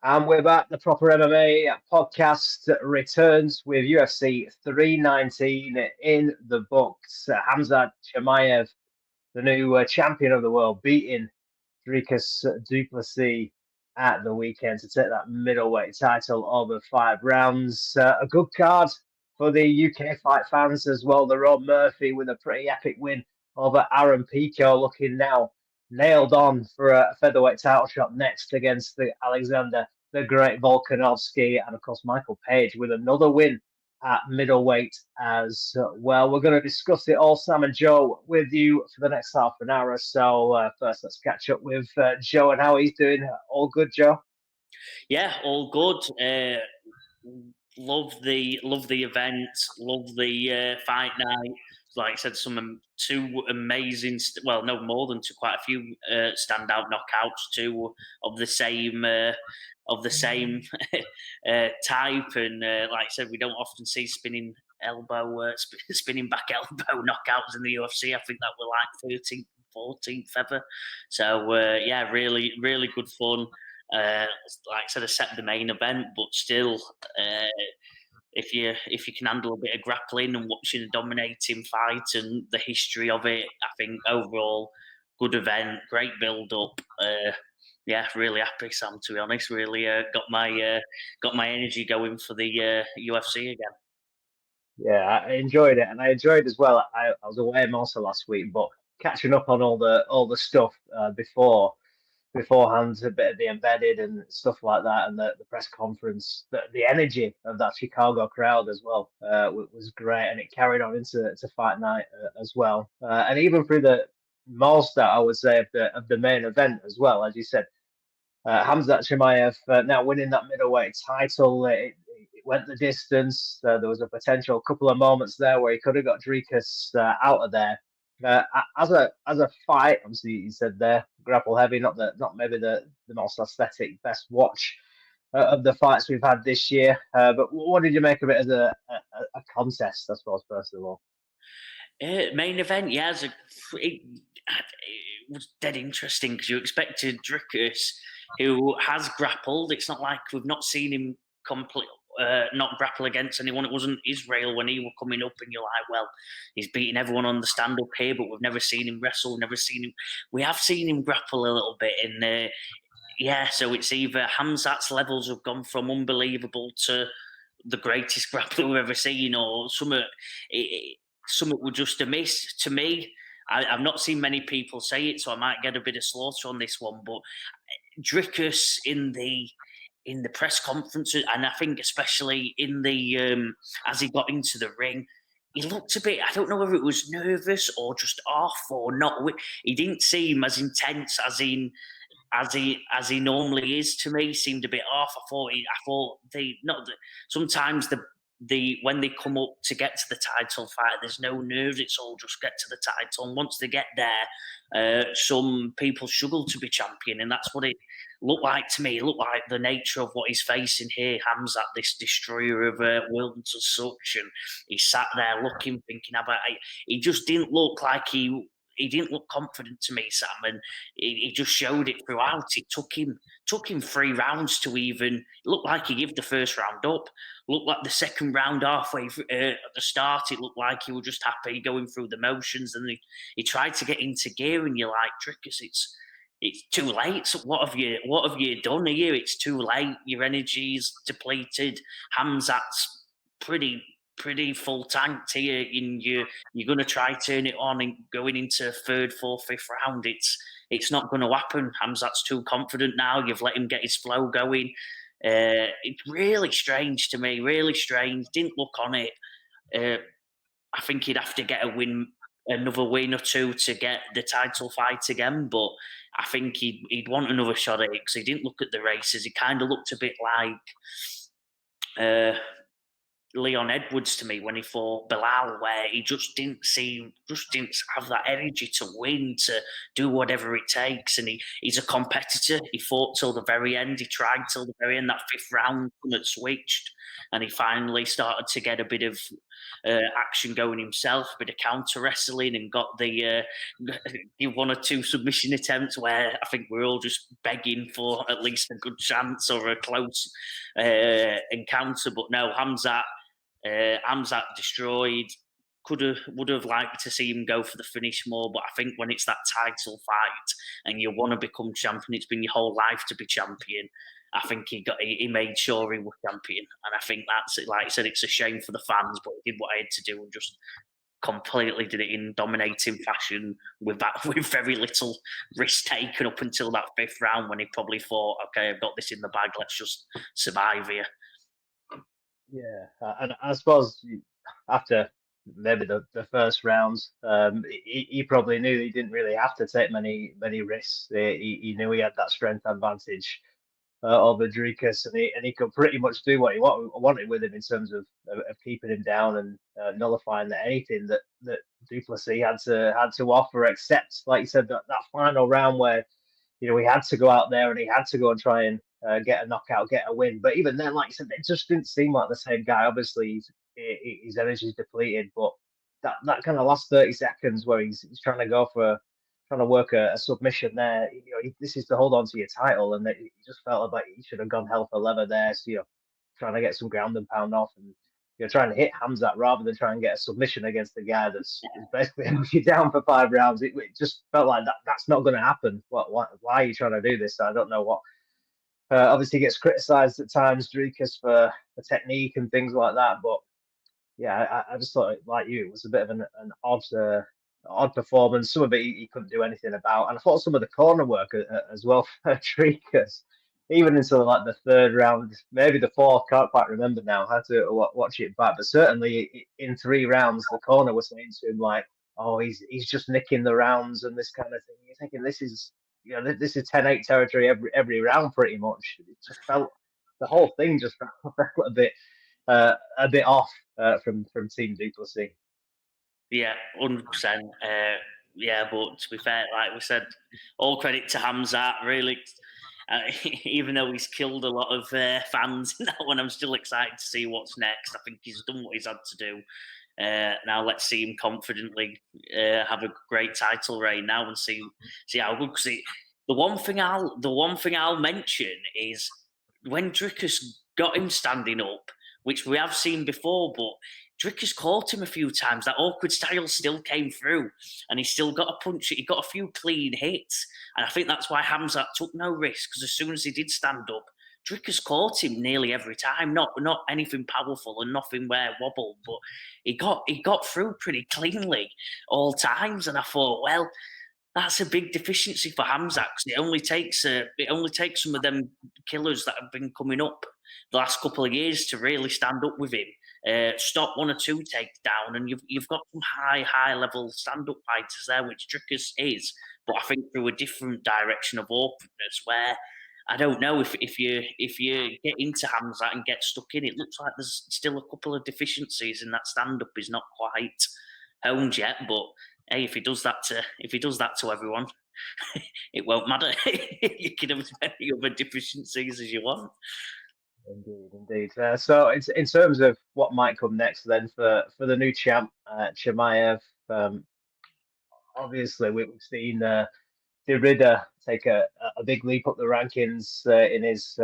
And we're back. The Proper MMA podcast returns with UFC 319 in the books. Khamzat Chimaev, the new champion of the world, beating Dricus Du Plessis at the weekend to take that middleweight title over 5 rounds. A good card for the UK fight fans as well. Lerone Murphy with a pretty epic win over Aaron Pico, looking now nailed on for a featherweight title shot next against the Alexander the Great Volkanovski, and of course Michael Page with another win at middleweight as well. We're going to discuss it all, Sam and Joe, with you for the next half an hour or so. First, let's catch up with Joe and how he's doing. All good, Joe? Yeah, all good. Love the event. Love the fight night. Like I said, two amazing. Well, no more than two. Quite a few standout knockouts. Two of the same type. And like I said, we don't often see spinning spinning back elbow knockouts in the UFC. I think that were like 13th, 14th ever. So yeah, really, really good fun. Like I said, except the main event, but still, if you can handle a bit of grappling and watching a dominating fight and the history of it, I think overall good event, great build up. Yeah, really happy, Sam. To be honest, really got my energy going for the UFC again. Yeah, I enjoyed it, and I enjoyed as well. I was away most of last week, but catching up on all the stuff beforehand, a bit of the embedded and stuff like that, and the press conference, the energy of that Chicago crowd as well was great, and it carried on into fight night as well, and even through the most that I would say of the main event as well, as you said. Khamzat Chimaev now winning that middleweight title. It went the distance. There was a potential couple of moments there where he could have got Dricus out of there. As a fight, obviously you said there, grapple heavy, not maybe the most aesthetic best watch of the fights we've had this year. But what did you make of it as a contest? I suppose first of all. Main event, yeah, it was dead interesting because you expected Dricus, who has grappled. It's not like we've not seen him not grapple against anyone. It wasn't Israel when he was coming up, and you're like, well, he's beating everyone on the stand up here, but we've never seen him wrestle. Never seen him. We have seen him grapple a little bit, and yeah. So it's either Hamzat's levels have gone from unbelievable to the greatest grappler we've ever seen, or something was just a miss to me. I've not seen many people say it, so I might get a bit of slaughter on this one. But Dricus in the press conferences, and I think especially in the as he got into the ring, he looked a bit. I don't know whether it was nervous or just off or not. He didn't seem as intense as he normally is to me. He seemed a bit off. I thought they not the, sometimes the when they come up to get to the title fight, there's no nerves. It's all just get to the title. And once they get there, some people struggle to be champion, and that's what it looked like to me. It looked like the nature of what he's facing here. Hamzat, this destroyer of worlds as such, and he sat there looking, thinking about. He just didn't look like he didn't look confident to me, Sam, and he just showed it throughout. It took him 3 rounds to even. It looked like he gave the first round up. Looked like the second round halfway at the start. It looked like he was just happy going through the motions, and he tried to get into gear. And you're like, Dricus, it's too late. So what have you done here? It's too late. Your energy's depleted. Hamzat's pretty full tanked here, and you're going to try turn it on and going into third, fourth, fifth round. It's not going to happen. Hamzat's too confident now. You've let him get his flow going. It's really strange to me. Really strange. Didn't look on it. I think he'd have to get another win or two to get the title fight again. But I think he'd want another shot at it because he didn't look at the races. He kind of looked a bit like. Leon Edwards to me when he fought Bilal, where he just didn't have that energy to win, to do whatever it takes. And he's a competitor. He fought till the very end. He tried till the very end. That fifth round had switched, and he finally started to get a bit of action going himself, a bit of counter wrestling, and got the one or two submission attempts where I think we're all just begging for at least a good chance or a close encounter. But no, Khamzat destroyed. Would have liked to see him go for the finish more, but I think when it's that title fight and you want to become champion, it's been your whole life to be champion. I think he made sure he was champion, and I think that's it. Like I said, it's a shame for the fans, but he did what I had to do and just completely did it in dominating fashion with very little risk taken up until that fifth round when he probably thought, okay, I've got this in the bag, let's just survive here. Yeah, and I suppose after maybe the first rounds, he probably knew he didn't really have to take many risks. He knew he had that strength advantage over Dricus, and he could pretty much do what he wanted with him in terms of keeping him down and nullifying anything that Du Plessis had to offer, except like you said that final round where he had to go out there and he had to go and try and get a knockout, get a win. But even then, like you said, it just didn't seem like the same guy. Obviously, his energy's depleted, but that kind of last 30 seconds where he's trying to work a submission there. This is to hold on to your title, and it just felt like he should have gone hell for leather there. So, trying to get some ground and pound off and trying to hit Khamzat rather than try and get a submission against the guy that's basically held you down for 5 rounds. It just felt like that's not going to happen. Why are you trying to do this? I don't know what. Obviously, gets criticised at times, Dricus, for technique and things like that. But yeah, I just thought, like you, it was a bit of an odd performance. Some of it he couldn't do anything about, and I thought some of the corner work as well for Dricus, even until like the third round, maybe the fourth, can't quite remember now. I had to watch it back, but certainly in 3 rounds, the corner was saying to him like, "Oh, he's just nicking the rounds and this kind of thing." You're thinking this is this is 10-8 territory every round pretty much. It just felt the whole thing just felt a bit off from Team Du Plessis. Yeah, 100%. Yeah, but to be fair, like we said, all credit to Khamzat. Really, even though he's killed a lot of fans in that one, I'm still excited to see what's next. I think he's done what he's had to do. Now let's see him confidently have a great title reign now and see how good. Because the one thing I'll mention is when Dricus got him standing up, which we have seen before, but Dricus caught him a few times. That awkward style still came through, and he still got a punch. He got a few clean hits, and I think that's why Khamzat took no risk, because as soon as he did stand up, Dricus caught him nearly every time. Not anything powerful and nothing where wobble, but he got through pretty cleanly all times. And I thought, well, that's a big deficiency for Khamzat, because it only takes some of them killers that have been coming up the last couple of years to really stand up with him. Stop 1 or 2 takedown, and you've got some high level stand up fighters there, which Dricus is, but I think through a different direction of awkwardness where I don't know if you get into Khamzat and get stuck in, it looks like there's still a couple of deficiencies in that stand up. Is not quite honed yet, but hey, if he does that to everyone, it won't matter. You can have as many other deficiencies as you want. Indeed. So in terms of what might come next, then for the new champ, Chimaev, obviously we've seen Derrida take a big leap up the rankings in his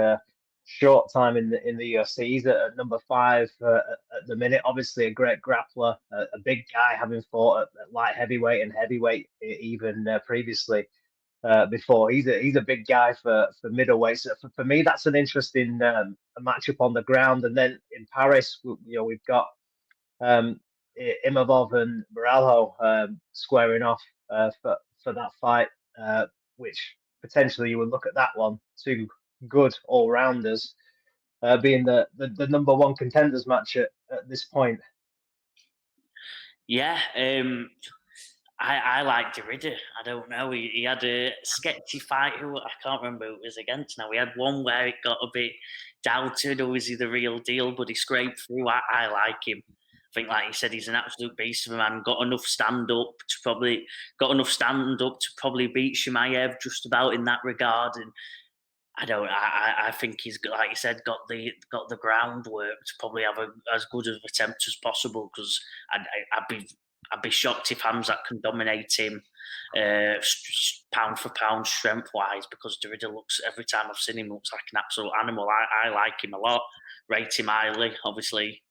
short time in the UFC. He's at number 5 at the minute. Obviously a great grappler, a big guy, having fought at light heavyweight and heavyweight even previously. Before he's a big guy for middleweight. So for me, that's an interesting a matchup on the ground. And then in Paris, we've got Imavov and Moralho squaring off for that fight, which potentially you would look at that one. 2 good all rounders being the number 1 contenders match at this point. Yeah. I like Derrida. I don't know. He had a sketchy fight. Who I can't remember who it was against now. He had one where it got a bit doubted. Or is he the real deal? But he scraped through. I like him. I think, like you said, he's an absolute beast of a man. Got enough stand up to probably beat Chimaev just about in that regard. And I don't. I think he's got, like you said, got the groundwork to probably have as good of attempt as possible. Because I'd be shocked if Khamzat can dominate him pound for pound, strength wise. Because Derrida looks every time I've seen him looks like an absolute animal. I like him a lot. Rate him highly. Obviously,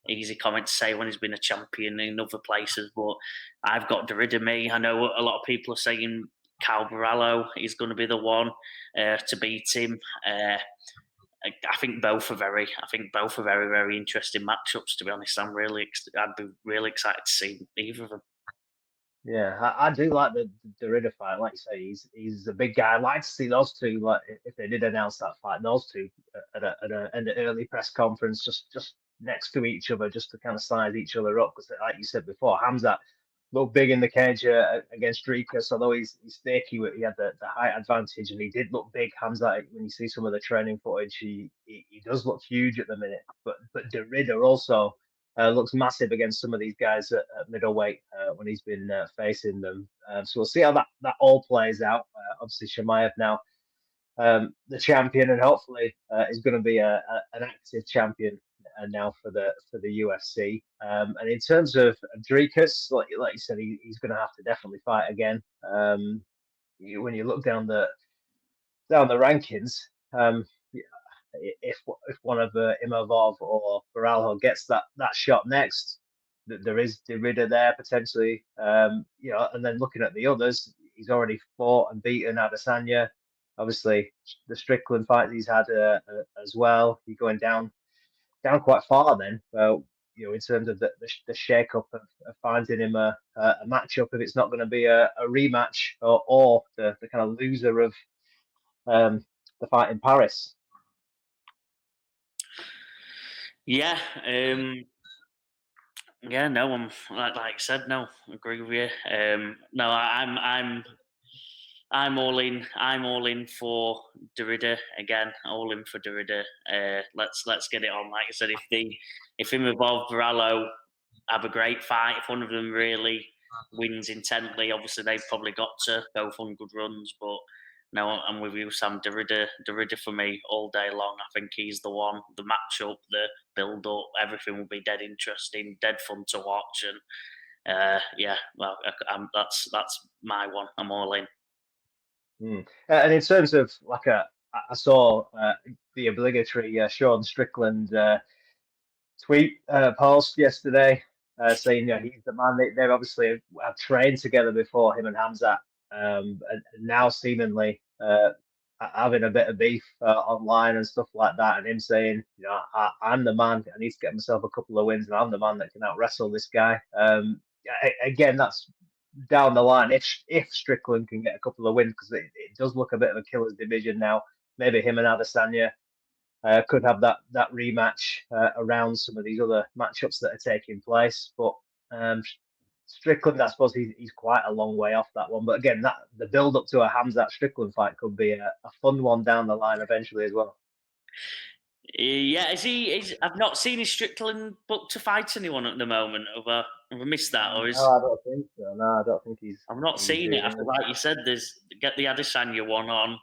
easy comment to say when he's been a champion in other places, but I've got Derrida. Me, I know a lot of people are saying Cal Barallo is going to be the one to beat him. I think both are very. I think both are very, very interesting matchups. To be honest, I'd be really excited to see either of them. Yeah, I do like the Derrida fight. Like you say, he's a big guy. I'd like to see those two. Like if they did announce that fight, those two at an early press conference, just next to each other, just to kind of size each other up. Because like you said before, Khamzat looked big in the cage against Dricus, although he's steaky. He had the height advantage, and he did look big. Khamzat, when you see some of the training footage, he does look huge at the minute. But Derrida also looks massive against some of these guys at middleweight when he's been facing them. So we'll see how that all plays out. Obviously, Chimaev now the champion, and hopefully is going to be an active champion now for the UFC. And in terms of Dricus, like you said, he's going to have to definitely fight again. When you look down the rankings, if one of Imavov or Baralho gets that shot next, there is Derrida there potentially. And then looking at the others, he's already fought and beaten Adesanya. Obviously, the Strickland fight he's had as well. You're going down quite far then. In terms of the shake up of finding him a matchup, if it's not going to be a rematch or the kind of loser of the fight in Paris. Yeah, yeah. No, I'm like I said. No, I agree with you. No, I'm all in. I'm all in for Derrida again. All in for Derrida. Let's get it on. Like I said, if him involved Varallo have a great fight, if one of them really wins intently, obviously they've probably got to both on good runs. But no, I'm with you, Sam. Derrida for me all day long. I think he's the one. The matchup, the build up, everything will be dead interesting, dead fun to watch, and yeah, well, that's my one. I'm all in. And in terms of I saw the obligatory Sean Strickland tweet post yesterday saying he's the man. They obviously have trained together before, him and Khamzat, and now seemingly having a bit of beef online and stuff like that, and him saying, I'm the man. I need to get myself a couple of wins, and I'm the man that can out wrestle this guy. Again, that's down the line if Strickland can get a couple of wins, because it does look a bit of a killer's division now. Maybe him and Adesanya could have that rematch around some of these other matchups that are taking place. But Strickland, I suppose he's quite a long way off that one. But again, the build up to a Khamzat Strickland fight could be a fun one down the line eventually as well. Yeah, I've not seen his Strickland booked to fight anyone at the moment. Have I missed that, or is? No, I don't think so. No, I don't think he's. I've not seen it. I feel like you said, get the Adesanya one on.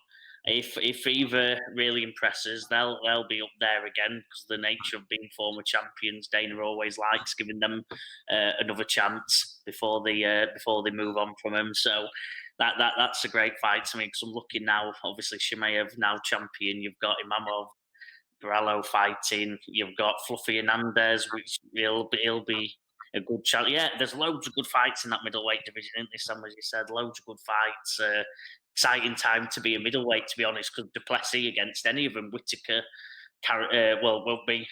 If either really impresses, they'll be up there again, because the nature of being former champions, Dana always likes giving them another chance before they move on from him. So that's a great fight to me, because I'm looking now. Obviously, Chimaev now champion. You've got Imamov, Barallo fighting. You've got Fluffy Hernandez, which he'll be a good challenge. Yeah, there's loads of good fights in that middleweight division, isn't there, Sam? As you said, loads of good fights. Exciting time to be a middleweight, to be honest, because Du Plessis against any of them. Whittaker, won't be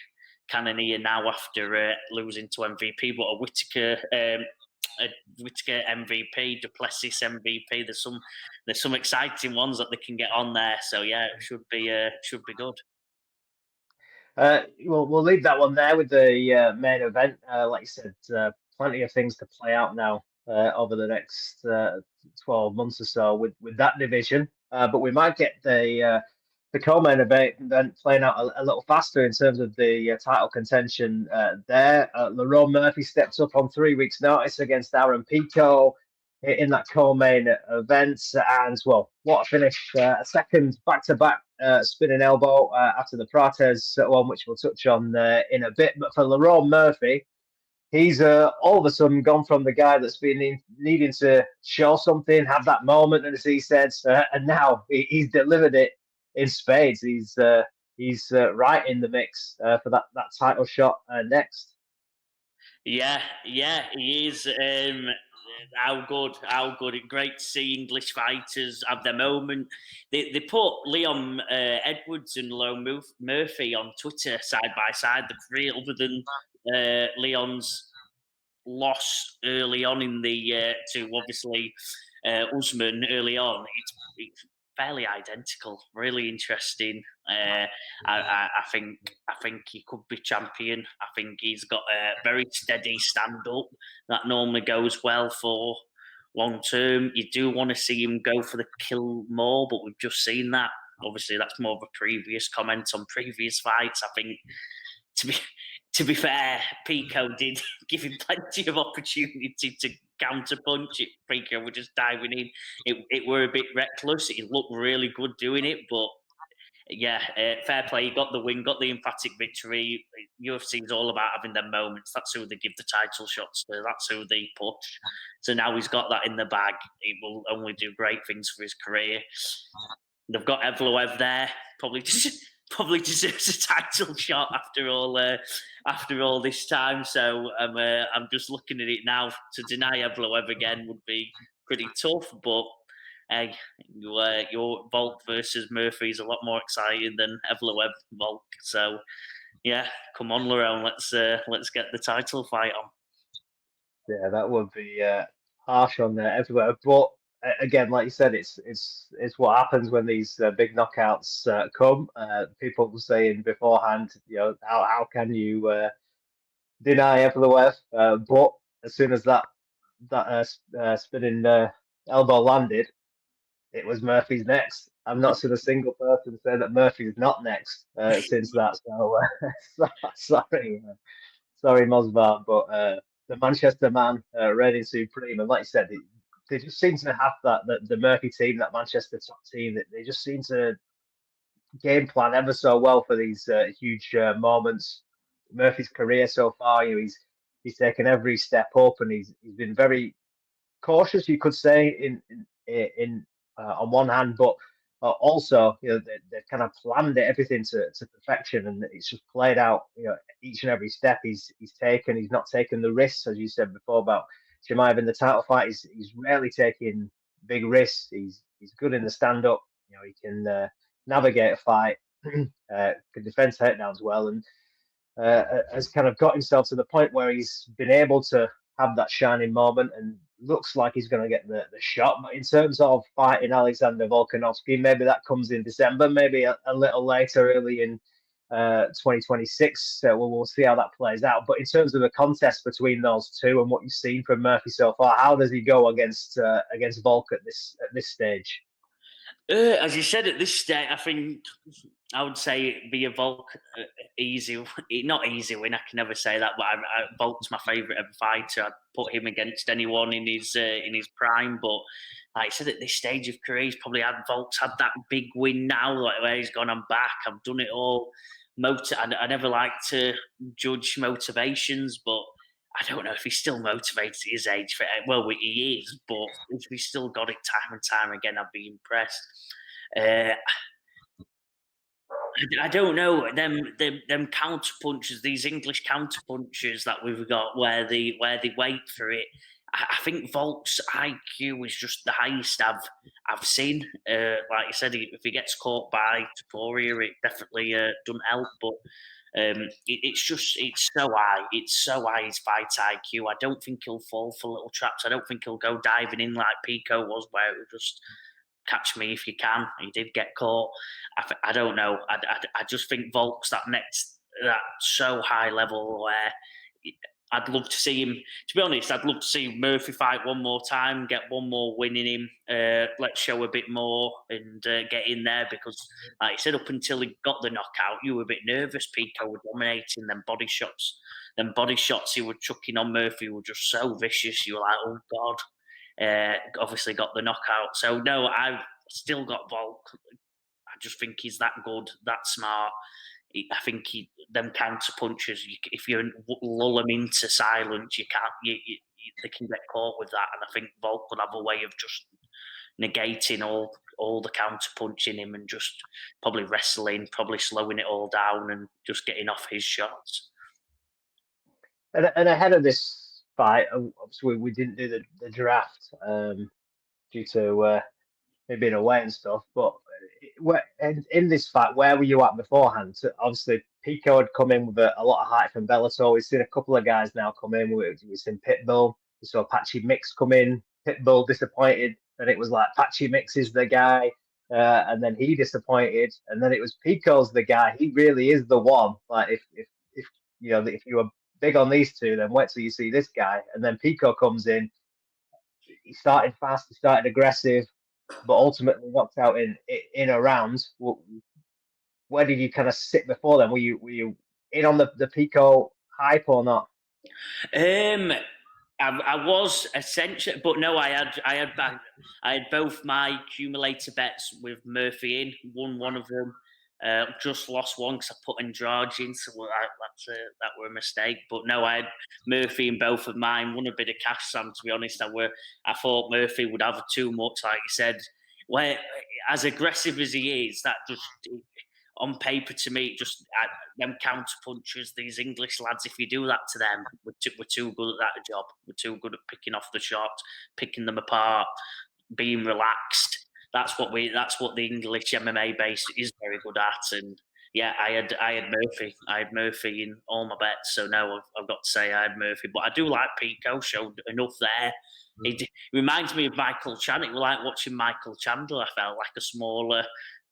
Cannonier now after losing to MVP, but a Whittaker MVP, Du Plessis MVP. There's some exciting ones that they can get on there. So yeah, it should be good. We'll leave that one there with the main event. Like you said, plenty of things to play out now over the next 12 months or so with that division. But we might get the co-main event playing out a little faster in terms of the title contention there. Lerone Murphy steps up on 3 weeks' notice against Aaron Pico in that co-main event. And, well, what a finish. A second back-to-back spinning elbow after the Prates one, which we'll touch on in a bit. But for Lerone Murphy, he's all of a sudden gone from the guy that's been needing to show something, have that moment, as he said, and now he's delivered it in spades. He's right in the mix for that title shot next. Yeah, he is. How good! Great to see English fighters have their moment. They put Leon Edwards and Lerone Murphy on Twitter side by side. The three, other than Leon's loss early on in the to obviously Usman early on. It's fairly identical. Really interesting. I think he could be champion. I think he's got a very steady stand up that normally goes well for long term. You do want to see him go for the kill more, but we've just seen that. Obviously, that's more of a previous comment on previous fights. I think to be fair, Pico did give him plenty of opportunity to counterpunch it. Pico were just diving in. It were a bit reckless. He looked really good doing it, but yeah, fair play. He got the win, got the emphatic victory. UFC is all about having their moments. That's who they give the title shots to. That's who they push. So now he's got that in the bag. He will only do great things for his career. They've got Evloev there. Probably deserves a title shot after all this time. So I'm just looking at it now. To deny Evloev again would be pretty tough, but hey, your Volk versus Murphy is a lot more exciting than Evloev Volk. So yeah, come on, Lerone, let's get the title fight on. Yeah, that would be harsh on everywhere. But again, like you said, it's what happens when these big knockouts come. People saying beforehand, how can you deny Evloev? But as soon as that spinning elbow landed, it was Murphy's next. I'm not seen a single person say that Murphy's not next since that. So sorry, Mosbar, but the Manchester man reigning supreme, and like you said, they just seem to have that the Murphy team, that Manchester top team, that they just seem to game plan ever so well for these huge moments. Murphy's career so far, he's taken every step up, and he's been very cautious, you could say, in on one hand, but also, they kind of planned everything to perfection, and it's just played out. Each and every step he's taken, he's not taken the risks, as you said before about Chimaev in the title fight. He's rarely taking big risks. He's good in the stand up. He can navigate a fight, can defend takedowns well, and has kind of got himself to the point where he's been able to have that shining moment and looks like he's going to get the shot. But in terms of fighting Alexander Volkanovski, maybe that comes in December, maybe a little later, early in 2026. We'll see how that plays out. But in terms of the contest between those two and what you've seen from Murphy so far, how does he go against Volk at this stage? As you said, at this stage, I think I would say it'd be a Volk easy, not easy win. I can never say that, but Volk's my favourite ever fighter. I'd put him against anyone in his prime. But like I said, at this stage of career, he's probably Volk's had that big win now, like where he's gone, I'm back, I've done it all. I never like to judge motivations, but I don't know if he's still motivated at his age. Well, he is, but if he's still got it time and time again, I'd be impressed. I don't know them counter punches, these English counter punches that we've got, where they wait for it. I think Volk's IQ is just the highest I've seen. Like you said, if he gets caught by Topuria, it definitely doesn't help. But it's so high. It's so high, his fight IQ. I don't think he'll fall for little traps. I don't think he'll go diving in like Pico was, where it was just catch me if you can. He did get caught. I don't know. I just think Volk's that so high level where I'd love to see him. To be honest, I'd love to see Murphy fight one more time, get one more win in him. Let's show a bit more and get in there because, like I said, up until he got the knockout, you were a bit nervous. Pico were dominating them body shots. Them body shots he were chucking on Murphy were just so vicious. You were like, oh God. Obviously got the knockout. So no, I've still got Volk. I just think he's that good, that smart. I think them counter punches. If you lull them into silence, you can't. They can get caught with that, and I think Volk would have a way of just negating all the counter punching him and just probably wrestling, probably slowing it all down and just getting off his shots. And ahead of this fight, obviously we didn't do the draft due to me being away and stuff. But in this fight, where were you at beforehand? So obviously, Pico had come in with a lot of hype from Bellator. We've seen a couple of guys now come in. We've seen Pitbull. We saw Patchy Mix come in. Pitbull disappointed. Then it was like Patchy Mix is the guy. And then he disappointed. And then it was Pico's the guy. He really is the one. Like if if you were big on these two, then wait till you see this guy. And then Pico comes in. He started fast. He started aggressive, but ultimately knocked out in a round. Where did you kind of sit before then? Were you in on the Pico hype or not? I was essentially, but no, I had both my accumulator bets with Murphy in. Won one of them. Just lost one because I put Andrade in, so that were a mistake. But no, I had Murphy in both of mine. Won a bit of cash, Sam. To be honest, I thought Murphy would have too much, like you said. Where as aggressive as he is, that just on paper to me, just them counter punches, these English lads. If you do that to them, we're too good at that job. We're too good at picking off the shots, picking them apart, being relaxed. That's what the English MMA base is very good at. And yeah, I had Murphy. I had Murphy in all my bets. So no, I've got to say I had Murphy. But I do like Pico. Showed enough there. It reminds me of Michael Chandler. It was like watching Michael Chandler. I felt like a smaller,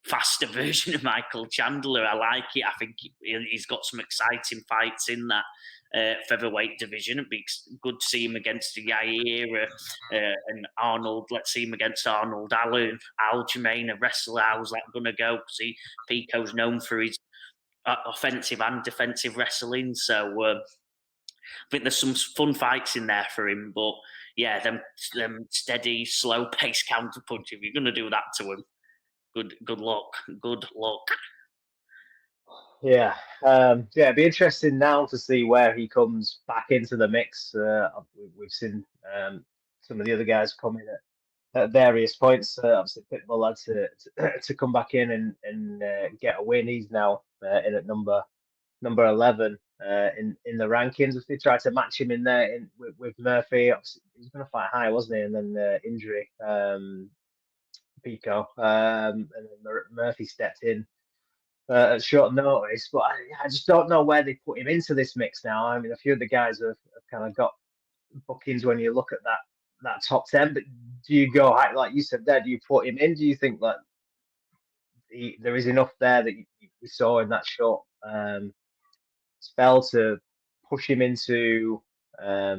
faster version of Michael Chandler. I like it. I think he's got some exciting fights in that featherweight division. It'd be good to see him against Yair and Arnold. Let's see him against Arnold Allen, Aljamain, a wrestler. How's that going to go? Because Pico's known for his offensive and defensive wrestling. So I think there's some fun fights in there for him. But yeah, them steady, slow-paced counter punch. If you're going to do that to him, good luck. Good luck. Yeah, it'd be interesting now to see where he comes back into the mix. We've seen some of the other guys come in at various points. Obviously, Pitbull had to come back in and get a win. He's now in at number 11 in the rankings. If they try to match him in there with Murphy, obviously he was going to fight high, wasn't he? And then injury, Pico, and then Murphy stepped in at short notice. But I just don't know where they put him into this mix now. I mean, a few of the guys have kind of got bookings when you look at that top 10. But do you go like you said there? Do you put him in? Do you think that there is enough there that we saw in that short spell to push him into a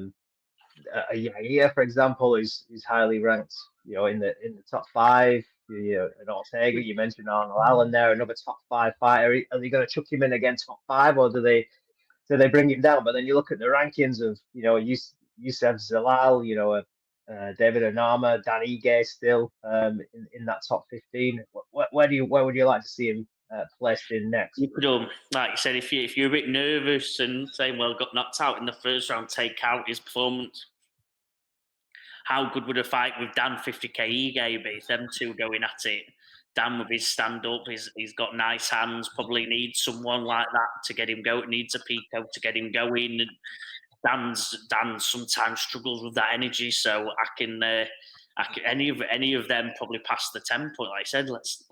Yair, for example, who's highly ranked, in the top 5. An Ortega, you mentioned Arnold Allen there, another top 5 fighter. Are they going to chuck him in again top 5, or do they bring him down? But then you look at the rankings of Youssef Zalal, David Onama, Dan Ige still in that top 15. Where would you like to see him placed in next? You could, like you said, if you're a bit nervous and saying, well, got knocked out in the first round, take out his performance. How good would a fight with Dan 50k Ige be? Them two going at it. Dan with his stand up, he's got nice hands. Probably needs someone like that to get him going. Needs a Pico to get him going. And Dan sometimes struggles with that energy, so any of them probably pass the 10 point. Like I said, let's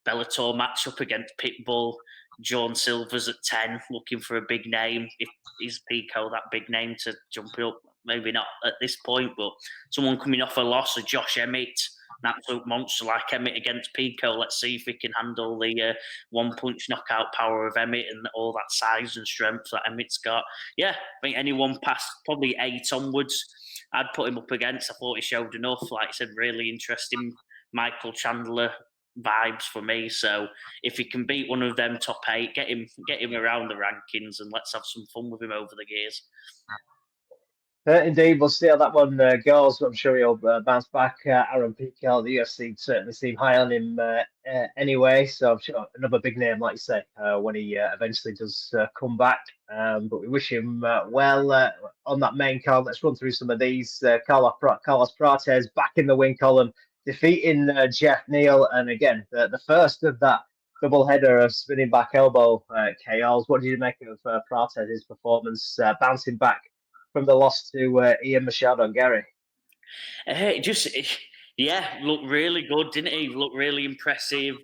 Bellator match up against Pitbull. John Silver's at 10, looking for a big name. If is Pico that big name to jump up? Maybe not at this point, but someone coming off a loss, a Josh Emmett, absolute monster like Emmett against Pico. Let's see if he can handle the one-punch knockout power of Emmett and all that size and strength that Emmett's got. Yeah, I think anyone past probably 8 onwards, I'd put him up against. I thought he showed enough. Like I said, really interesting Michael Chandler vibes for me. So if he can beat one of them top 8, get him around the rankings, and let's have some fun with him over the years. Indeed, we'll see how that one goes. I'm sure he'll bounce back. Aaron Pico, the UFC certainly seem high on him anyway. So I'm sure another big name, like you say, when he eventually does come back. But we wish him well on that main card. Let's run through some of these. Carlos Prates back in the win column, defeating Jeff Neal. And again, the first of that double header of spinning back elbow KOs. What did you make of Prates' performance, bouncing back from the loss to Ian Machado and Gary? Looked really good, didn't he? Looked really impressive.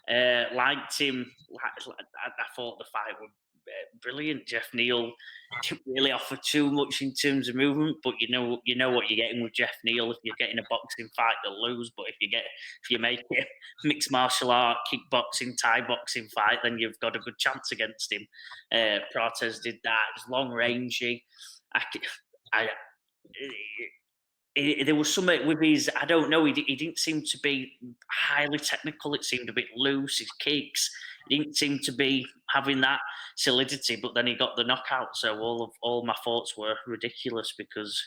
Liked him. I thought the fight was brilliant. Jeff Neal didn't really offer too much in terms of movement, but you know what you're getting with Jeff Neal. If you're getting a boxing fight, you'll lose. But if you make it mixed martial art, kickboxing, Thai boxing fight, then you've got a good chance against him. Prates did that. It was long rangey. There was something with his, I don't know, he didn't seem to be highly technical. It seemed a bit loose, his kicks. He didn't seem to be having that solidity, but then he got the knockout. So all my thoughts were ridiculous because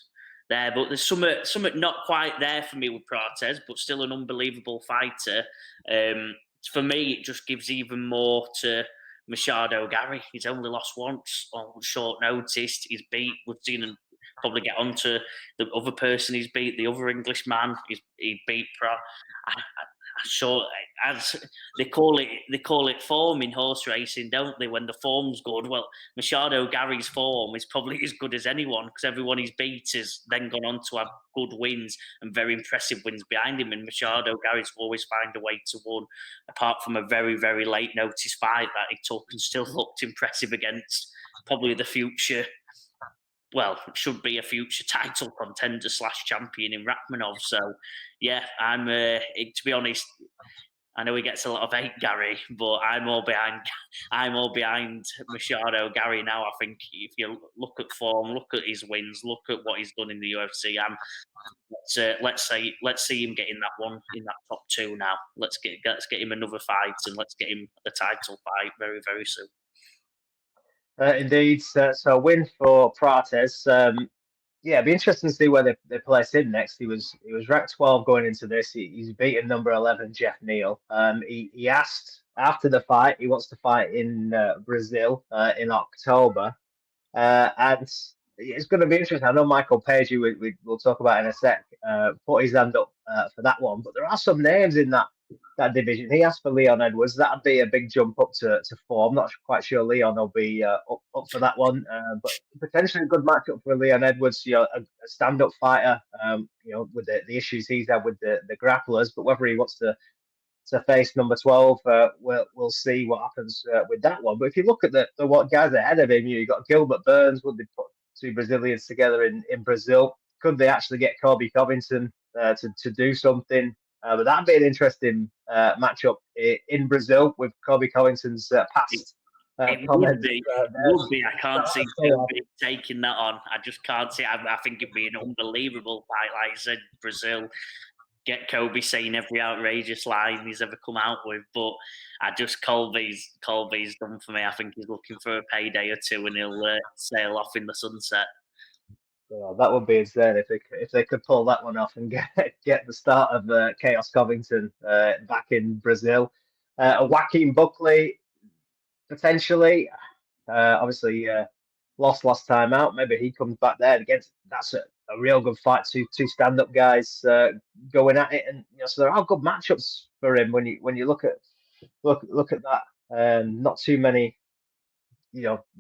there. But there's something not quite there for me with Prates, but still an unbelievable fighter. For me, it just gives even more to Machado Gary. He's only lost once on short notice. He's beat, we've seen him probably get on to the other person he's beat, the other Englishman. He beat as they call it form in horse racing, don't they? When the form's good, well, Machado Gary's form is probably as good as anyone because everyone he's beat has then gone on to have good wins and very impressive wins behind him. And Machado Gary's always find a way to win, apart from a very, very late notice fight that he took and still looked impressive against probably the future. Well, should be a future title contender / champion in Rachmanov. So, yeah, I'm. To be honest, I know he gets a lot of hate, Gary, but I'm all behind Machado Gary now. I think if you look at form, look at his wins, look at what he's done in the UFC, let's see him getting that one in that top 2 now. Let's get him another fight and let's get him a title fight very, very soon. Indeed. So a win for Prates. It'd be interesting to see where they place him next. He was ranked 12 going into this. He's beaten number 11 Jeff Neal. He asked after the fight he wants to fight in Brazil in October, and it's going to be interesting. I know Michael Page, who we'll talk about in a sec, put his hand up for that one, but there are some names in that division. He asked for Leon Edwards. That'd be a big jump up to 4. I'm not quite sure Leon will be up for that one, but potentially a good matchup for Leon Edwards. A stand-up fighter. With the issues he's had with the grapplers, but whether he wants to face number 12, we'll see what happens with that one. But if you look at the what guys ahead of him, you got Gilbert Burns. Would they put 2 Brazilians together in Brazil? Could they actually get Colby Covington to do something? But that'd be an interesting matchup in Brazil with Colby Covington's past it comments. Would be. I can't see Colby taking that on. I just can't see. I think it'd be an unbelievable fight. Like I said, Brazil. Get Kobe saying every outrageous line he's ever come out with, but Colby's done for me. I think he's looking for a payday or 2, and he'll sail off in the sunset. Well, that would be insane if they could pull that one off and get the start of Chaos Covington back in Brazil. Joaquin Buckley potentially, obviously lost last time out. Maybe he comes back there against. That's a real good fight. Two stand-up guys going at it, and so there are good matchups for him when you look at that. Not too many,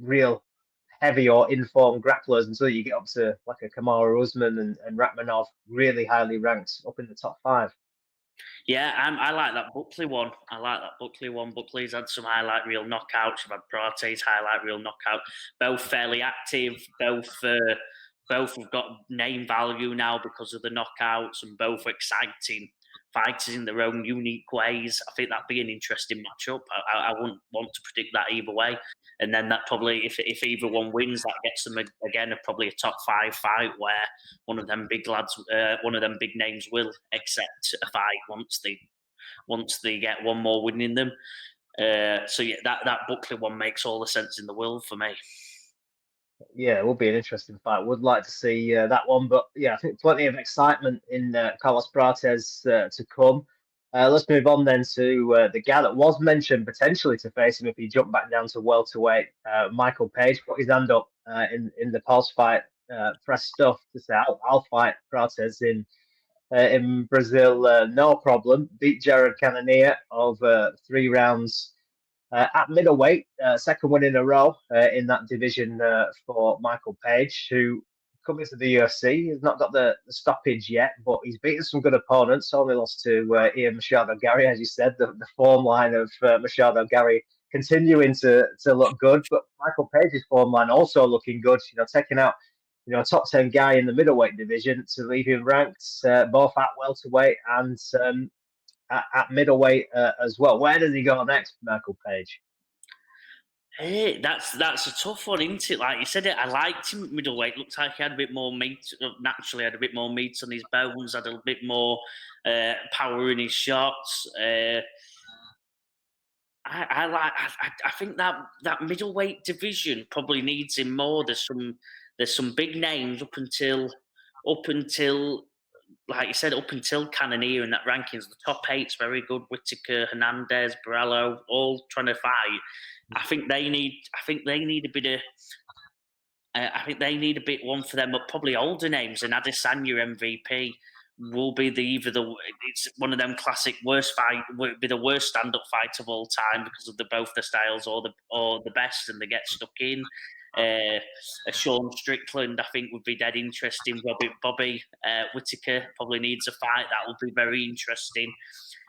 real heavy or informed grapplers until you get up to like a Kamaru Usman and Rachmanov, really highly ranked up in the top 5. Yeah, I like that Buckley one. Buckley's had some highlight reel knockouts. You've had Prates highlight reel knockout. Both fairly active. Both have got name value now because of the knockouts, and both exciting fighters in their own unique ways. I think that'd be an interesting matchup. I wouldn't want to predict that either way. And then that probably, if either one wins, that gets them again probably a top 5 fight where one of them big lads, one of them big names will accept a fight once they get one more win in them. So yeah, that Buckley one makes all the sense in the world for me. Yeah, it will be an interesting fight. Would like to see that one, but yeah, I think plenty of excitement in Carlos Prates to come. Let's move on then to the guy that was mentioned potentially to face him if he jumped back down to welterweight. Michael Page put his hand up in the pulse fight press stuff to say I'll fight Prates in Brazil, no problem. Beat Jared Cannonier over 3 rounds. At middleweight, second win in a row in that division for Michael Page, who coming to the UFC has not got the stoppage yet, but he's beaten some good opponents. Only lost to Ian Machado Gary, as you said. The form line of Machado Gary continuing to look good, but Michael Page's form line also looking good. Taking out a top 10 guy in the middleweight division to leave him ranked both at welterweight and at middleweight as well. Where does he go next, Michael Page? Hey, that's a tough one, isn't it? Like you said, I liked him at middleweight. Looked like he had a bit more meat. Naturally, had a bit more meat on his bones. Had a bit more power in his shots. I think that middleweight division probably needs him more. There's some big names up until like you said, up until Cannonier in that rankings, the top 8's very good. Whittaker, Hernandez, Barello, all trying to fight. I think they need a bit of. I think they need a bit one for them, but probably older names. And Adesanya MVP will be it's one of them classic worst fight. Would be the worst stand-up fight of all time because of both the styles or the best, and they get stuck in. A Sean Strickland, I think, would be dead interesting. Bobby Whittaker probably needs a fight. That will be very interesting.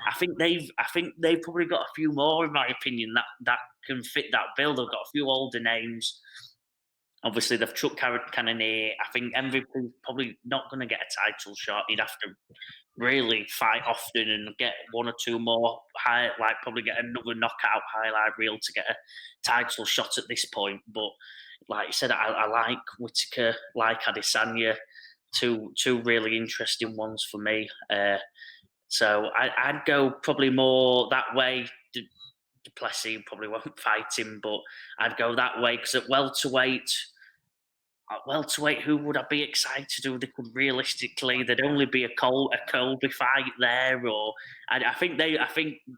I think they've probably got a few more, in my opinion, that can fit that bill. They've got a few older names. Obviously, they've chucked Cannonier. I think MVP's probably not going to get a title shot. He'd have to really fight often and get one or two more probably get another knockout highlight reel to get a title shot at this point. But like you said, I like Whittaker, like Adesanya, two really interesting ones for me. So I'd go probably more that way. Du Plessis probably won't fight him, but I'd go that way because at welterweight, who would I be excited to do? They could realistically, there'd only be a Colby fight there, or I think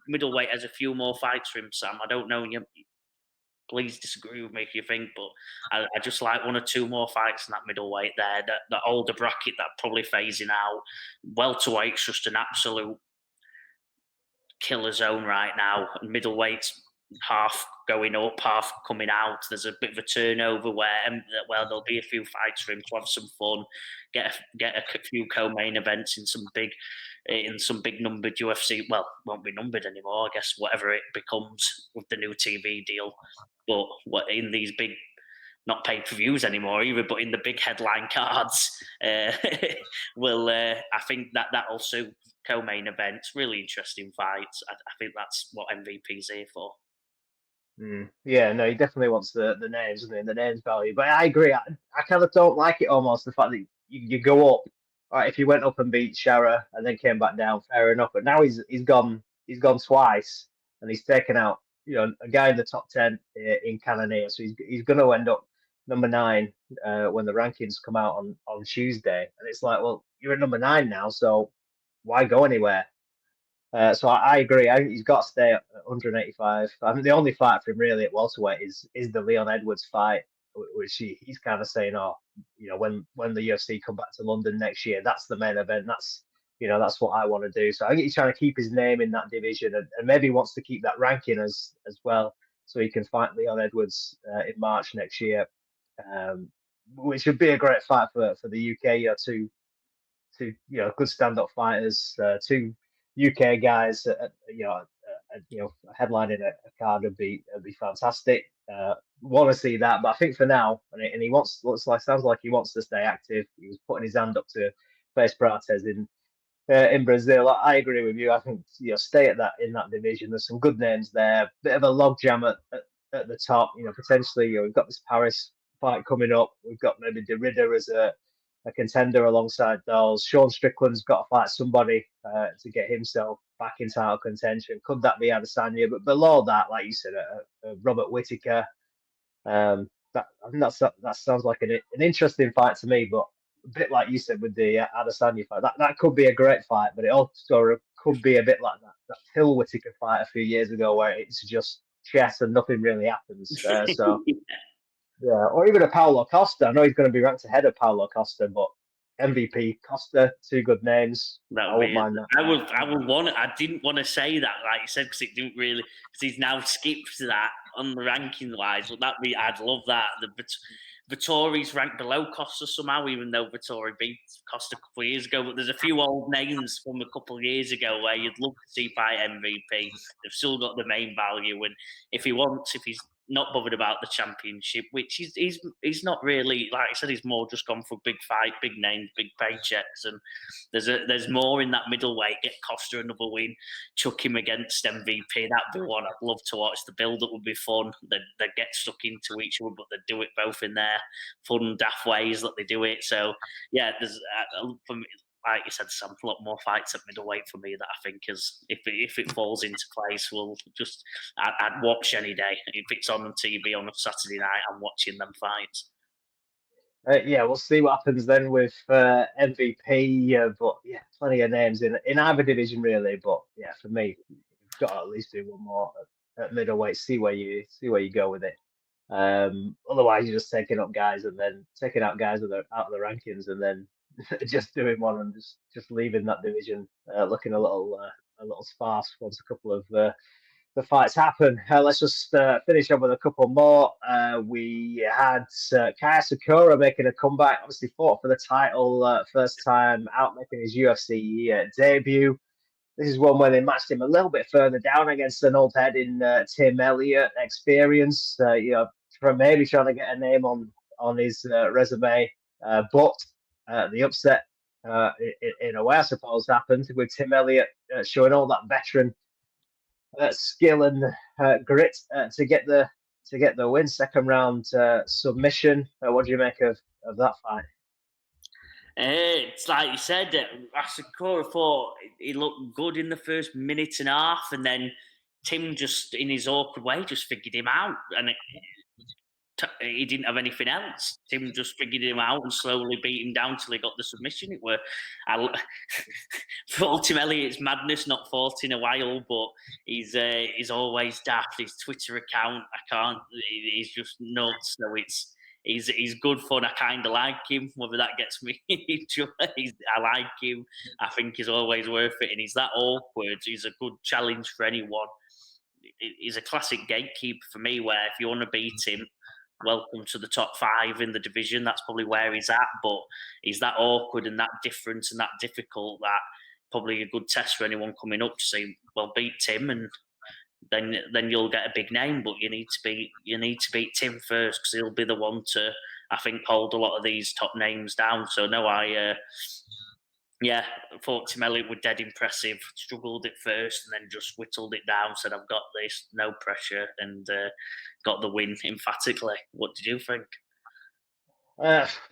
middleweight has a few more fights for him. Sam, I don't know. Please disagree with me if you think, but I just like one or two more fights in that middleweight there. The older bracket that probably phasing out. Welterweight's just an absolute killer zone right now. Middleweight's half going up, half coming out. There's a bit of a turnover where there'll be a few fights for him to have some fun, get a few co-main events in some big numbered UFC. Well, won't be numbered anymore, I guess. Whatever it becomes with the new TV deal, but in these big. Not pay-per-views anymore either, but in the big headline cards, I think that also co-main events, really interesting fights. I think that's what MVP's here for. Yeah, no, he definitely wants the names and the names value. But I agree. I kind of don't like it almost the fact that you go up. All right, if he went up and beat Shara and then came back down, fair enough. But now he's gone twice and he's taken out a guy in the top 10 in Cannonier. So he's going to end up number 9 when the rankings come out on Tuesday. And it's like, well, you're at number 9 now, so why go anywhere? So I agree. I think he's got to stay at 185. I think the only fight for him really at welterweight is the Leon Edwards fight, which he's kind of saying, when the UFC come back to London next year, that's the main event. That's what I want to do. So I think he's trying to keep his name in that division, and maybe wants to keep that ranking as well, so he can fight Leon Edwards in March next year, which would be a great fight for the UK. Two good stand-up fighters, two UK guys, headlining a card would be fantastic. Want to see that, but I think for now, and he sounds like he wants to stay active. He was putting his hand up to face Prates in Brazil. I agree with you. I think stay at that in that division. There's some good names there. Bit of a logjam at the top. Potentially we've got this Paris fight coming up. We've got maybe Derrida as a contender alongside those. Sean Strickland's got to fight somebody to get himself back in title contention. Could that be Adesanya? But below that, like you said, Robert Whittaker. I think that sounds like an interesting fight to me, but a bit like you said with the Adesanya fight, that could be a great fight, but it also could be a bit like that Till Whittaker fight a few years ago where it's just chess and nothing really happens. So yeah, or even a Paulo Costa. I know he's going to be ranked ahead of Paulo Costa, but MVP Costa, two good names. I wouldn't mind that. I didn't want to say that, like you said, because it didn't really. Because he's now skipped that on the ranking wise. But I'd love that. Vittori's ranked below Costa somehow, even though Vittori beat Costa a couple of years ago. But there's a few old names from a couple of years ago where you'd love to see fight MVP. They've still got the main value, and if he's not bothered about the championship, which he's not really, like I said, he's more just gone for big fight, big names, big paychecks, and there's more in that middleweight. Get Costa another win, chuck him against MVP. That'd be one I'd love to watch. The build up would be fun. They get stuck into each other, but they do it both in their fun, daft ways that they do it. So yeah, there's for me, like you said, Sam, a lot more fights at middleweight for me that I think is if it falls into place, I'd watch any day. If it's on TV on a Saturday night, I'm watching them fights. Yeah, we'll see what happens then with MVP. But yeah, plenty of names in either division really. But yeah, for me, you've got to at least do one more at middleweight. See where you go with it. Otherwise, you're just taking up guys and then taking out guys out of the rankings and then just doing one and just leaving that division looking a little sparse once a couple of the fights happen. Let's just finish up with a couple more. We had Kaya Sakura making a comeback. Obviously fought for the title first time out, making his UFC debut. This is one where they matched him a little bit further down against an old head in Tim Elliott experience. Maybe trying to get a name on his resume, but the upset in a way, I suppose, happened with Tim Elliott showing all that veteran skill and grit to get the win. Second round submission. What do you make of that fight? It's like you said, Asakura thought he looked good in the first minute and a half, and then Tim just, in his awkward way, just figured him out, and he didn't have anything else. Tim just figured him out and slowly beat him down till he got the submission. For Tim Elliott's madness, not fought in a while, but he's always daft. His Twitter account, he's just nuts. So he's good fun. I kind of like him. Whether that gets me I like him. I think he's always worth it, and he's that awkward. He's a good challenge for anyone. He's a classic gatekeeper for me, where if you want to beat him, welcome to the top 5 in the division. That's probably where he's at, but he's that awkward and that different and that difficult that probably a good test for anyone coming up to say, well, beat Tim and then you'll get a big name. But you need to beat Tim first, because he'll be the one to, I think, hold a lot of these top names down. So no, I thought Tim Elliott was dead impressive. Struggled at first and then just whittled it down. Said, I've got this, no pressure, and got the win emphatically. What did you think?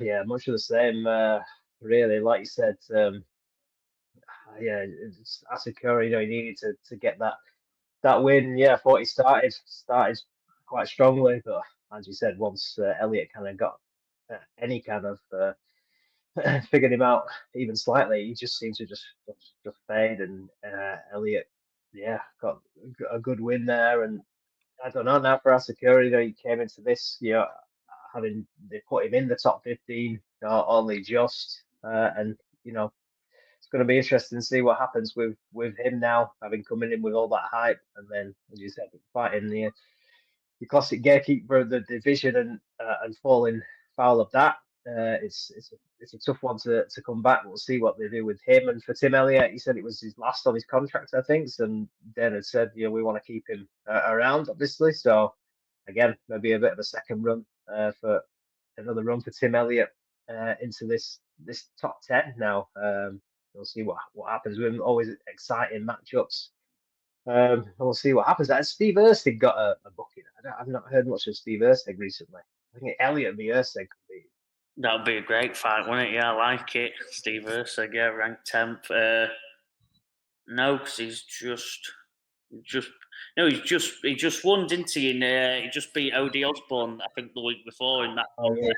Yeah, much of the same. Really, like you said, Asakura, he needed to get that win. Yeah, I thought he started quite strongly, but as you said, once Elliott kind of got any kind of figured him out even slightly, he just seemed to just fade, and Elliott, yeah, got a good win there. And I don't know now for Asakura, he came into this, having they put him in the top 15, only just, and it's going to be interesting to see what happens with him now, having come in with all that hype, and then, as you said, fighting the classic gatekeeper of the division and falling foul of that. It's a tough one to come back. We'll see what they do with him. And for Tim Elliott, he said it was his last on his contract, I think. And Dan had said, we want to keep him around, obviously. So again, maybe a bit of a second run for another run for Tim Elliott into this top 10 now. we'll see what happens with him. Always exciting matchups. We'll see what happens. Steve Ersteg got a booking. I've not heard much of Steve Ersteg recently. I think Elliot v Ersteg could be. That would be a great fight, wouldn't it? Yeah, I like it. Steve Ersteg, yeah, ranked 10th. No, because he's he just won, didn't he? He just beat Odie Osborne, I think, the week before in that. Oh yeah.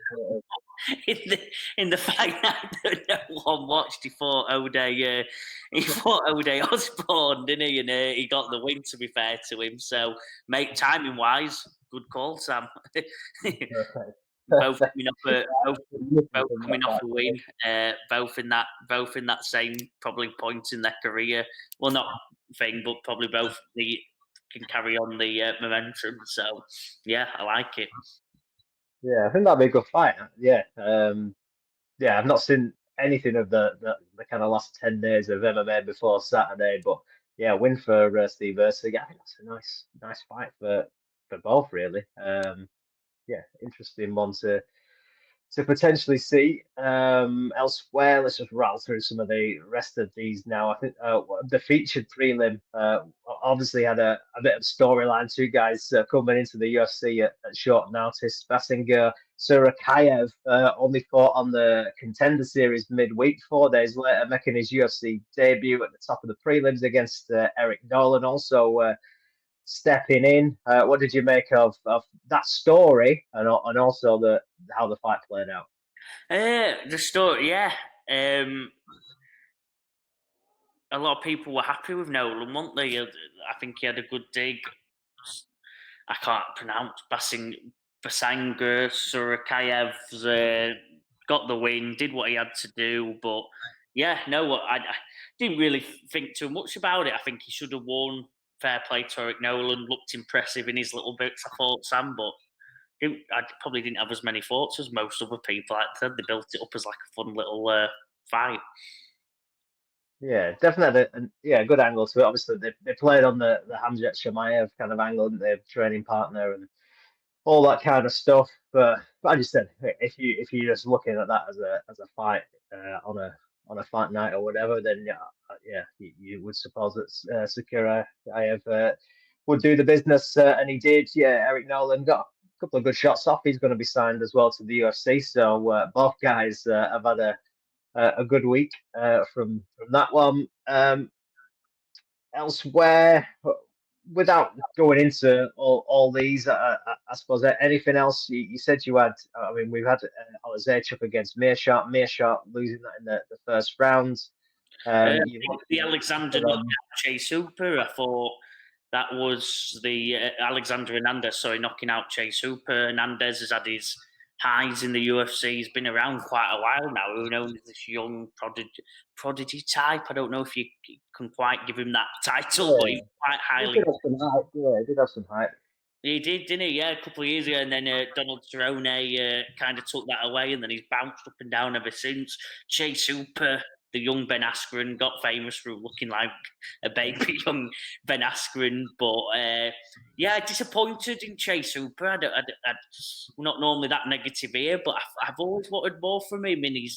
in the fight night that no one watched. He fought O'Day. He fought O'Day Osborne, didn't he? And he got the win. To be fair to him, so mate, timing wise, good call, Sam. both coming off a win, both in that same probably point in their career. Well, not thing, but probably both can carry on the momentum. So yeah, I like it. Yeah, I think that'd be a good fight. Yeah, I've not seen anything of the kind of last 10 days of MMA before Saturday, but yeah, win for Steve Ersteg. I think that's a nice fight for both, really. Yeah, interesting one to potentially see. Elsewhere, let's just rattle through some of the rest of these now. I think the featured prelim obviously had a bit of storyline. Two guys coming into the UFC at short notice. Basinger Surakayev only fought on the Contender Series midweek, 4 days later, making his UFC debut at the top of the prelims against Eric Nolan. Also stepping in. What did you make of that story and also how the fight played out? The story, yeah. A lot of people were happy with Nolan, weren't they? I think he had a good dig. I can't pronounce Basanger Surakayev's got the win, did what he had to do, but yeah, no, I didn't really think too much about it. I think he should have won. Fair play to Eric Nolan, looked impressive in his little bits, I thought, Sam, but I probably didn't have as many thoughts as most other people. Like I said, they built it up as like a fun little fight. Yeah, definitely a good angle to it. Obviously, they played on the Khamzat Chimaev kind of angle, didn't they? Training partner and all that kind of stuff. But I just said, if you're just looking at that as a fight on a fight night or whatever, then yeah, you would suppose that Sakura would do the business, and he did. Yeah, Eric Nolan got a couple of good shots off. He's going to be signed as well to the UFC. So both guys have had a good week from that one. Elsewhere, without going into all these, I suppose anything else you said you had. I mean, we've had Alexei against Meerschaert losing that in the first round. The Alexander knockout Chase Hooper. I thought that was the Alexander Hernandez. Sorry, knocking out Chase Hooper. Hernandez has had his highs in the UFC. He's been around quite a while now. Who knows, this young prodigy type. I don't know if you can quite give him that title, but he's quite highly. He did have some hype. He did, didn't he? Yeah, a couple of years ago, and then Donald Cerrone kind of took that away, and then he's bounced up and down ever since. Chase Hooper, the young Ben Askren, got famous for looking like a baby young Ben Askren, but yeah, disappointed in Chase Hooper. I'm not normally that negative here, but I've always wanted more from him, and he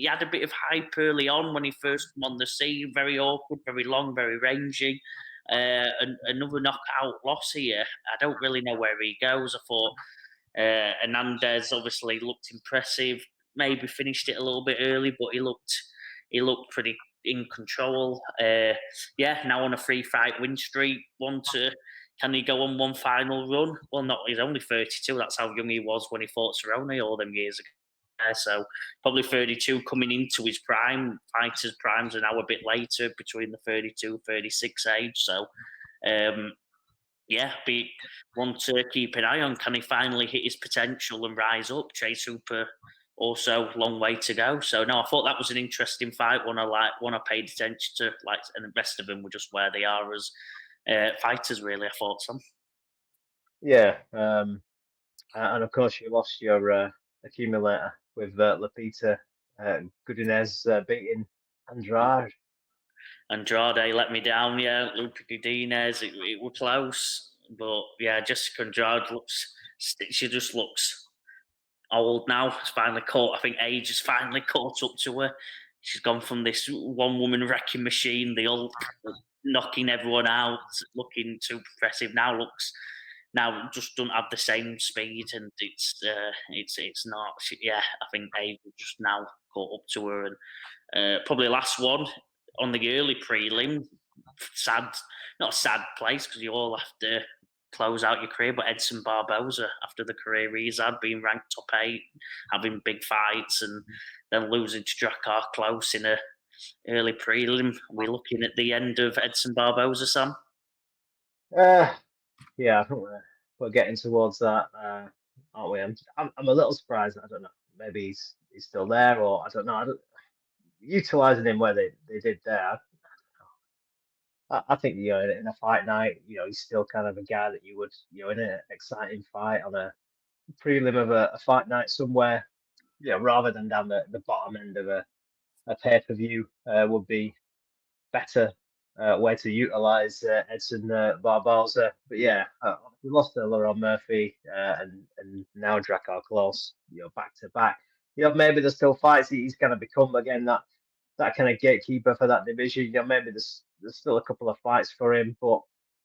had a bit of hype early on when he first came on the scene. Very awkward, very long, very rangy. Another knockout loss here. I don't really know where he goes. I thought Hernandez obviously looked impressive. Maybe finished it a little bit early, but he looked pretty in control. Yeah, now on a 3-fight win streak. Can he go on one final run? Well, not. He's only 32. That's how young he was when he fought Cerrone all them years ago. So probably 32 coming into his prime. Fighters' primes are now a bit later, between the 32, 36 age. So, yeah, be one to keep an eye on. Can he finally hit his potential and rise up? Chase Hooper also long way to go. So no, I thought that was an interesting fight. One I paid attention to. And the rest of them were just where they are as fighters. Really, I thought so. Yeah, and of course you lost your accumulator with Lupita Godinez beating Andrade. Andrade let me down, yeah. Lupita Godinez, it was close, but yeah, Jessica Andrade she just looks old now. It's finally caught. I think age has finally caught up to her. she's gone from this one-woman wrecking machine, the Hulk, knocking everyone out, looking too progressive. Now just don't have the same speed, and it's not. Yeah, I think Ava just now caught up to her, and probably last one on the early prelim. Sad, not a sad place because you all have to close out your career, but Edson Barboza, after the career he's had, being ranked top 8, having big fights, and then losing to Drakkar Klose in a early prelim. We're looking at the end of Edson Barboza, Sam. Yeah, I think we're getting towards that, aren't we? I'm a little surprised. I don't know. Maybe he's still there, or I don't know. Utilising him where they did there. I think in a fight night, he's still kind of a guy that you would in an exciting fight on a prelim of a fight night somewhere, rather than down the bottom end of a pay-per-view, would be better way to utilise Edson Barboza. But yeah, we lost to Lerone Murphy and now Drakkar Klose, back to back. Maybe there's still fights. He's kind of become again that kind of gatekeeper for that division. Maybe there's still a couple of fights for him, but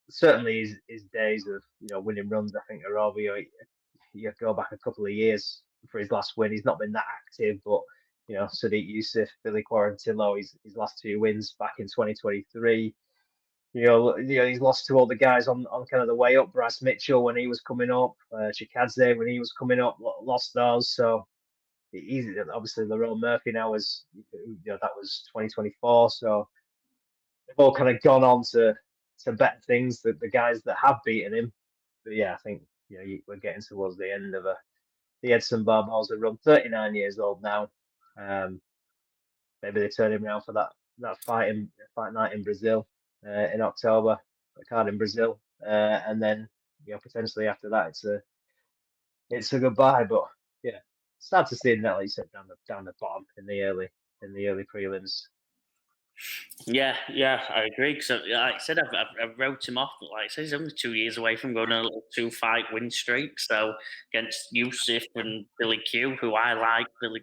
certainly his days of winning runs, I think, are over. You go back a couple of years for his last win. He's not been that active, but Sadiq Youssef, Billy Quarantillo, his last 2 wins back in 2023. He's lost to all the guys on kind of the way up. Bryce Mitchell when he was coming up, Chikadze when he was coming up, lost those. So he's obviously Lerone Murphy now that was 2024. So they've all kind of gone on to better things. The guys that have beaten him. But yeah, I think we're getting towards the end of the Edson Barboza run. 39 years old now. Maybe they turn him around for that fight night in Brazil in October, the card in Brazil, and then potentially after that it's a goodbye. But yeah, sad to see him, like you said, down the bottom in the early prelims. Yeah, I agree. Because like I said, I wrote him off. But like I said, he's only 2 years away from going on a little 2-fight win streak. So against Youssef and Billy Q, who I like. Billy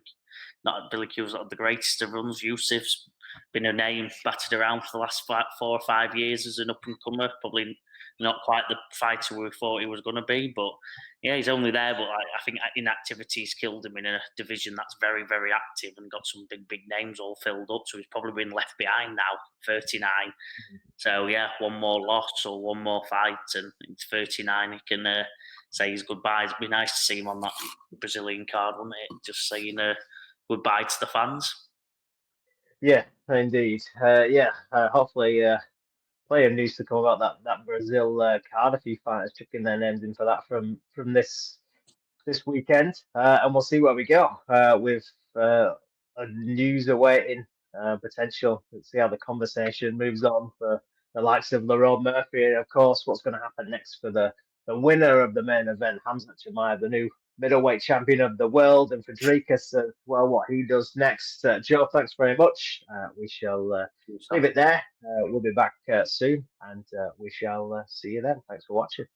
Q's not the greatest of runs. Youssef's been a name battered around for the last 4 or 5 years as an up and comer. Probably not quite the fighter we thought he was going to be, but yeah, he's only there. But I think inactivity's killed him in a division that's very, very active and got some big names all filled up. So he's probably been left behind now, 39. So yeah, one more loss or one more fight, and it's 39. He can say his goodbyes. It'd be nice to see him on that Brazilian card, wouldn't it? Just saying goodbye to the fans. Yeah, indeed. Hopefully. Plenty of news to come about that Brazil card. A few fighters chucking their names in for that from this weekend, and we'll see where we go with a news awaiting potential. Let's see how the conversation moves on for the likes of Lerone Murphy, and of course, what's going to happen next for the winner of the main event, Khamzat Chimaev, the new middleweight champion of the world, and for Dricus as well, what he does next. Joe, thanks very much. We shall leave it there. We'll be back soon, and we shall see you then. Thanks for watching.